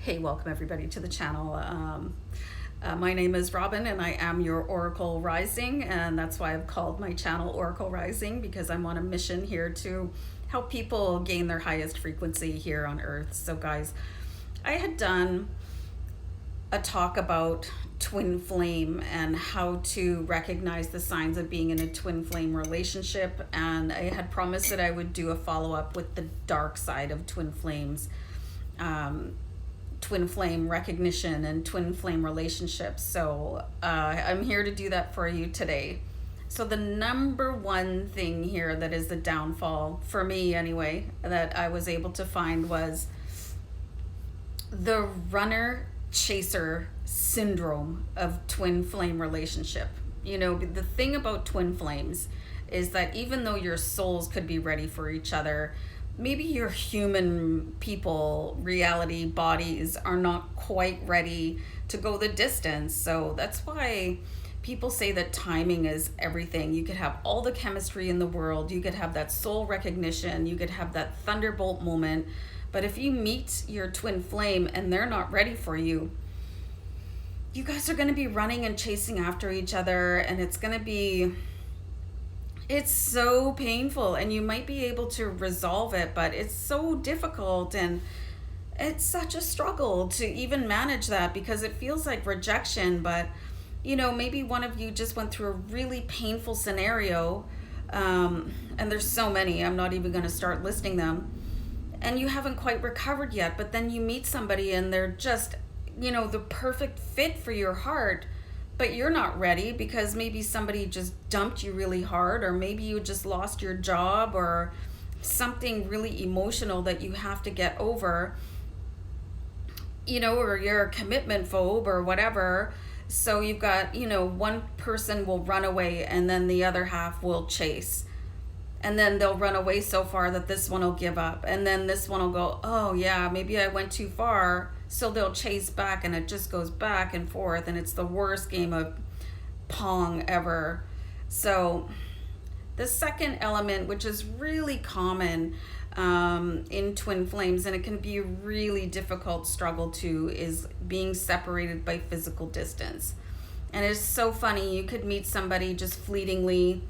Hey, welcome everybody to the channel. My name is Robin and I am your Oracle Rising, and that's why I've called my channel Oracle Rising, because I'm on a mission here to help people gain their highest frequency here on Earth. So guys, I had done a talk about twin flame and how to recognize the signs of being in a twin flame relationship, and I had promised that I would do a follow-up with the dark side of twin flames, twin flame recognition and twin flame relationships. So I'm here to do that for you today. So the number one thing here that is the downfall for me anyway that I was able to find was the runner chaser syndrome of twin flame relationship. You know, the thing about twin flames is that even though your souls could be ready for each other, maybe your human people reality bodies are not quite ready to go the distance. So that's why people say that timing is everything. You could have all the chemistry in the world, you could have that soul recognition, you could have that thunderbolt moment, but if you meet your twin flame and they're not ready for you, you guys are going to be running and chasing after each other, and it's so painful, and you might be able to resolve it, but it's so difficult, and it's such a struggle to even manage that, because it feels like rejection. But you know, maybe one of you just went through a really painful scenario, and there's so many, I'm not even going to start listing them, and you haven't quite recovered yet, but then you meet somebody and they're just, you know, the perfect fit for your heart, but you're not ready because maybe somebody just dumped you really hard, or maybe you just lost your job, or something really emotional that you have to get over, you know, or you're a commitment phobe or whatever. So you've got, you know, one person will run away and then the other half will chase. And then they'll run away so far that this one will give up. And then this one will go, oh yeah, maybe I went too far. So they'll chase back, and it just goes back and forth. And it's the worst game of Pong ever. So the second element, which is really common in twin flames, and it can be a really difficult struggle too, is being separated by physical distance. And it's so funny. You could meet somebody just fleetingly.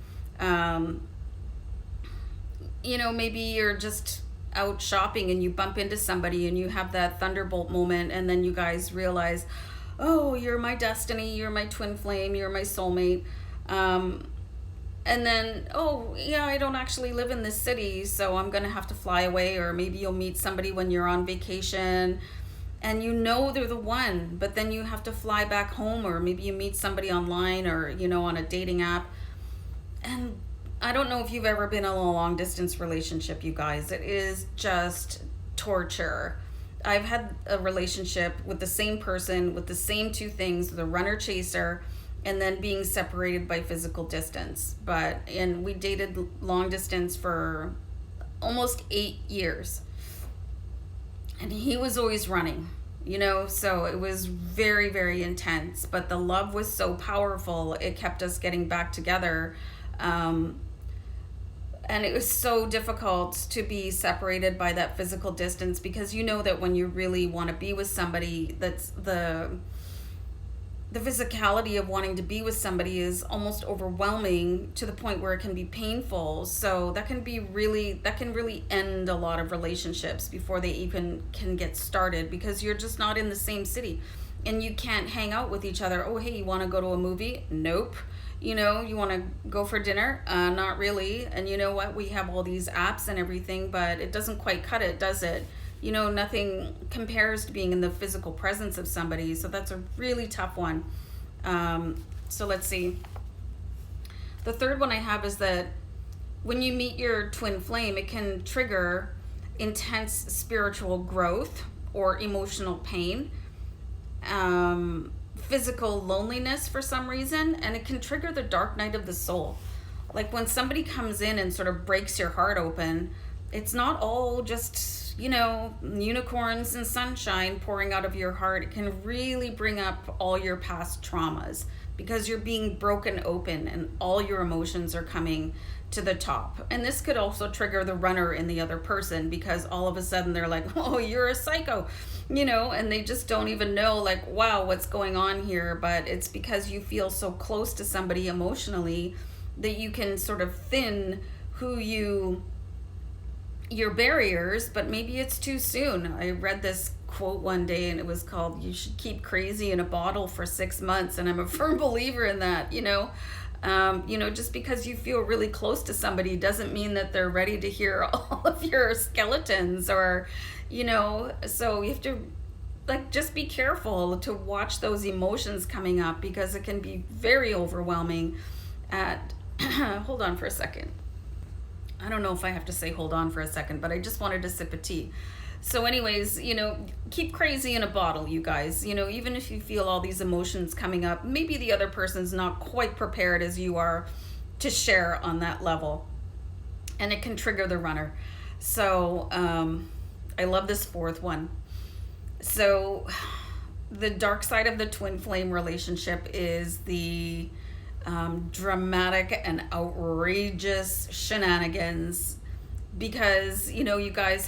You know, maybe you're just out shopping and you bump into somebody and you have that thunderbolt moment, and then you guys realize, oh, you're my destiny, you're my twin flame, you're my soulmate. And then, oh yeah, I don't actually live in this city, so I'm gonna have to fly away. Or maybe you'll meet somebody when you're on vacation and you know they're the one, but then you have to fly back home. Or maybe you meet somebody online, or you know, on a dating app. And I don't know if you've ever been in a long distance relationship, you guys. It is just torture. I've had a relationship with the same person with the same two things, the runner chaser, and then being separated by physical distance. And we dated long distance for almost 8 years. And he was always running, you know, so it was very, very intense. But the love was so powerful, it kept us getting back together. And it was so difficult to be separated by that physical distance, because you know that when you really want to be with somebody, that's the physicality of wanting to be with somebody is almost overwhelming to the point where it can be painful. So that can really end a lot of relationships before they even can get started, because you're just not in the same city and you can't hang out with each other. Oh, hey, you want to go to a movie? Nope. You know, you want to go for dinner? Not really. And you know what? We have all these apps and everything, but it doesn't quite cut it, does it? You know, nothing compares to being in the physical presence of somebody. So that's a really tough one. So let's see. The third one I have is that when you meet your twin flame, it can trigger intense spiritual growth or emotional pain. Physical loneliness for some reason, and it can trigger the dark night of the soul. Like when somebody comes in and sort of breaks your heart open, it's not all just, you know, unicorns and sunshine pouring out of your heart. It can really bring up all your past traumas, because you're being broken open and all your emotions are coming to the top. And this could also trigger the runner in the other person, because all of a sudden they're like, oh, you're a psycho. and they just don't even know, like, wow, what's going on here. But it's because you feel so close to somebody emotionally that you can sort of thin your barriers, but maybe it's too soon. I read this quote one day and it was called, "You should keep crazy in a bottle for 6 months." And I'm a firm believer in that. Just because you feel really close to somebody doesn't mean that they're ready to hear all of your skeletons, or so you have to, like, just be careful to watch those emotions coming up, because it can be very overwhelming at hold on for a second. I don't know if I have to say hold on for a second, but I just wanted to sip a tea. So anyways, keep crazy in a bottle, you guys. Even if you feel all these emotions coming up, maybe the other person's not quite prepared as you are to share on that level. And it can trigger the runner. So I love this fourth one. So the dark side of the twin flame relationship is the dramatic and outrageous shenanigans, because you guys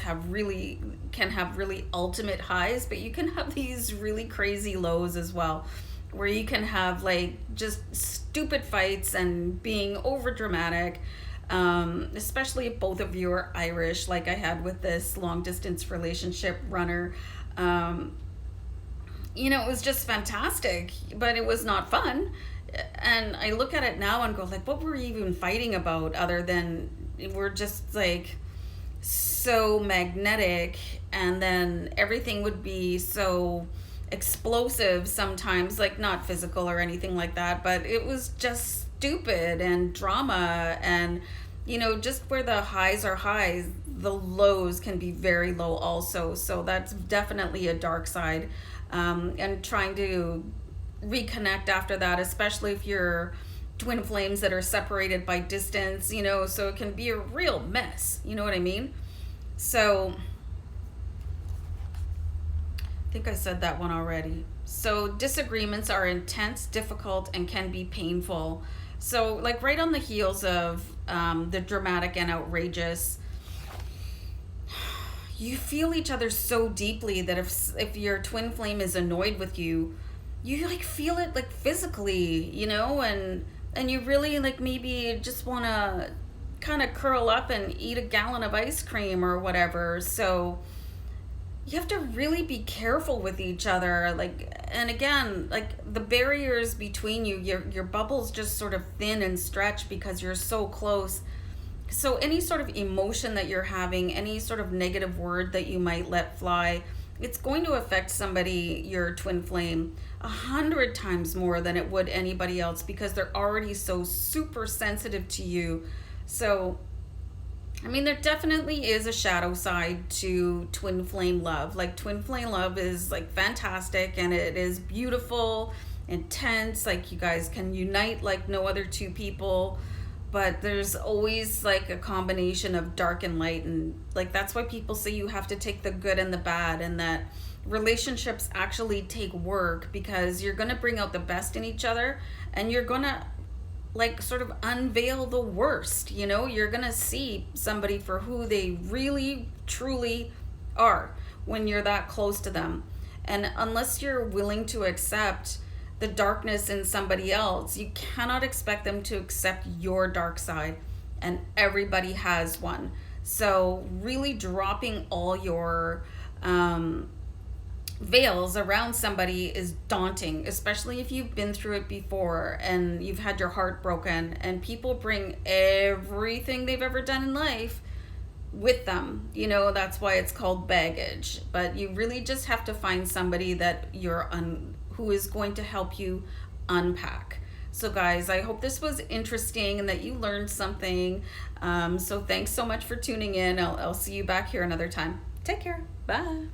can have really ultimate highs, but you can have these really crazy lows as well, where you can have like just stupid fights and being over dramatic, especially if both of you are Irish, like I had with this long distance relationship runner. It was just fantastic, but it was not fun. And I look at it now and go, like, what were we even fighting about, other than we're just like so magnetic, and then everything would be so explosive sometimes, like not physical or anything like that, but it was just stupid and drama. And just where the highs are highs, the lows can be very low also. So that's definitely a dark side, and trying to reconnect after that, especially if you're twin flames that are separated by distance, so it can be a real mess, you know what I mean? So I think I said that one already. So disagreements are intense, difficult, and can be painful. So like right on the heels of the dramatic and outrageous, you feel each other so deeply that if your twin flame is annoyed with you, you like feel it like physically, and you really like maybe just want to kind of curl up and eat a gallon of ice cream or whatever. So you have to really be careful with each other, like, and again, like the barriers between you, your bubbles just sort of thin and stretch because you're so close. So any sort of emotion that you're having, any sort of negative word that you might let fly, it's going to affect somebody, your twin flame, 100 times more than it would anybody else, because they're already so super sensitive to you. So, I mean, there definitely is a shadow side to twin flame love. Like, twin flame love is like fantastic, and it is beautiful, intense. Like, you guys can unite like no other two people. But there's always like a combination of dark and light, and like that's why people say you have to take the good and the bad, and that relationships actually take work, because you're going to bring out the best in each other, and you're going to like sort of unveil the worst. You're going to see somebody for who they really truly are when you're that close to them. And unless you're willing to accept the darkness in somebody else, you cannot expect them to accept your dark side, and everybody has one. So really dropping all your veils around somebody is daunting, especially if you've been through it before and you've had your heart broken, and people bring everything they've ever done in life with them. That's why it's called baggage. But you really just have to find somebody that who is going to help you unpack. So guys, I hope this was interesting and that you learned something. So thanks so much for tuning in. I'll see you back here another time. Take care. Bye.